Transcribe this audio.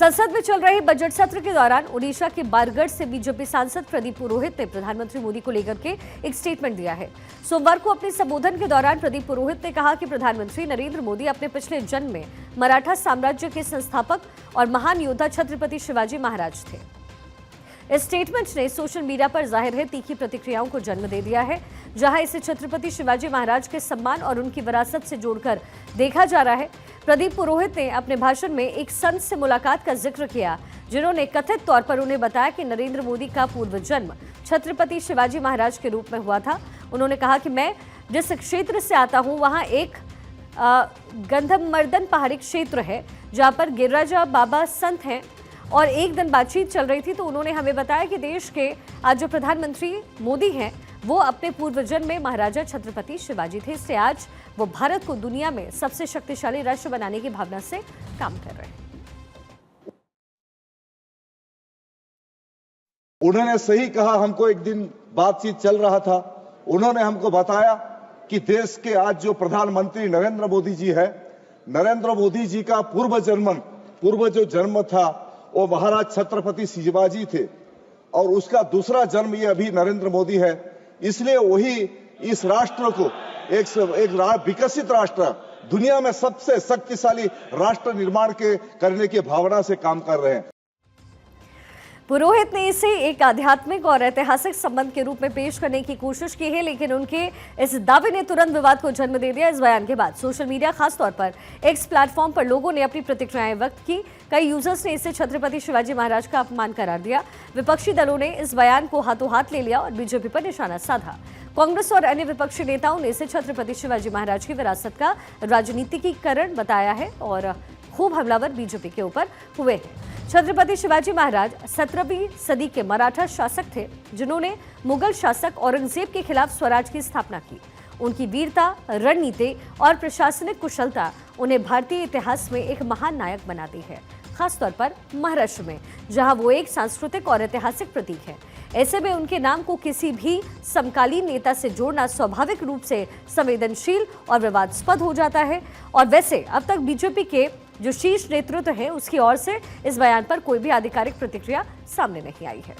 संसद में चल रहे बजट सत्र के दौरान ओडिशा के बारगढ़ से बीजेपी सांसद प्रदीप पुरोहित ने प्रधानमंत्री मोदी को लेकर के एक स्टेटमेंट दिया है। सोमवार को अपने संबोधन के दौरान प्रदीप पुरोहित ने कहा कि प्रधानमंत्री नरेंद्र मोदी अपने पिछले जन्म में मराठा साम्राज्य के संस्थापक और महान योद्धा छत्रपति शिवाजी महाराज थे। इस स्टेटमेंट ने सोशल मीडिया पर जाहिर है तीखी प्रतिक्रियाओं को जन्म दे दिया है, जहां इसे छत्रपति शिवाजी महाराज के सम्मान और उनकी विरासत से जोड़कर देखा जा रहा है। प्रदीप पुरोहित ने अपने भाषण में एक संत से मुलाकात का जिक्र किया, जिन्होंने कथित तौर पर उन्हें बताया कि नरेंद्र मोदी का पूर्व जन्म छत्रपति शिवाजी महाराज के रूप में हुआ था। उन्होंने कहा कि मैं जिस क्षेत्र से आता हूं वहां एक गंधमर्दन पहाड़ी क्षेत्र है, जहां पर गिरिराजा बाबा संत हैं। और एक दिन बातचीत चल रही थी तो उन्होंने हमें बताया कि देश के आज जो प्रधानमंत्री मोदी हैं वो अपने पूर्व जन्म में महाराजा छत्रपति शिवाजी थे। इससे आज वो भारत को दुनिया में सबसे शक्तिशाली राष्ट्र बनाने की भावना से काम कर रहे हैं। उन्होंने सही कहा। हमको एक दिन बातचीत चल रहा था, उन्होंने हमको बताया कि देश के आज जो प्रधानमंत्री नरेंद्र मोदी जी है, नरेंद्र मोदी जी का पूर्व जो जन्म था वो महाराज छत्रपति शिवाजी थे और उसका दूसरा जन्म ये अभी नरेंद्र मोदी है। इसलिए वही इस राष्ट्र को एक विकसित राष्ट्र, दुनिया में सबसे शक्तिशाली राष्ट्र निर्माण करने की भावना से काम कर रहे हैं। पुरोहित ने इसे एक आध्यात्मिक और ऐतिहासिक संबंध के रूप में पेश करने की कोशिश की है, लेकिन उनके इस दावे ने तुरंत विवाद को जन्म दे दिया। इस बयान के बाद सोशल मीडिया, खासतौर पर एक्स प्लेटफॉर्म पर लोगों ने अपनी प्रतिक्रियाएं व्यक्त की। कई यूजर्स ने इसे छत्रपति शिवाजी महाराज का अपमान करार दिया। विपक्षी दलों ने इस बयान को हाथों हाथ ले लिया और बीजेपी पर निशाना साधा। कांग्रेस और अन्य विपक्षी नेताओं ने इसे छत्रपति शिवाजी महाराज की विरासत का राजनीतिकीकरण बताया है और खूब हमलावर बीजेपी के ऊपर हुए हैं। छत्रपति शिवाजी महाराज 17वीं सदी के मराठा शासक थे, जिन्होंने मुगल शासक औरंगजेब के खिलाफ स्वराज की स्थापना की। उनकी वीरता, रणनीति और प्रशासनिक कुशलता उन्हें भारतीय इतिहास में एक महान नायक बनाती है, खासतौर पर महाराष्ट्र में, जहां वो एक सांस्कृतिक और ऐतिहासिक प्रतीक है। ऐसे में उनके नाम को किसी भी समकालीन नेता से जोड़ना स्वाभाविक रूप से संवेदनशील और विवादास्पद हो जाता है। और वैसे अब तक बीजेपी के जो शीर्ष नेतृत्व है उसकी ओर से इस बयान पर कोई भी आधिकारिक प्रतिक्रिया सामने नहीं आई है।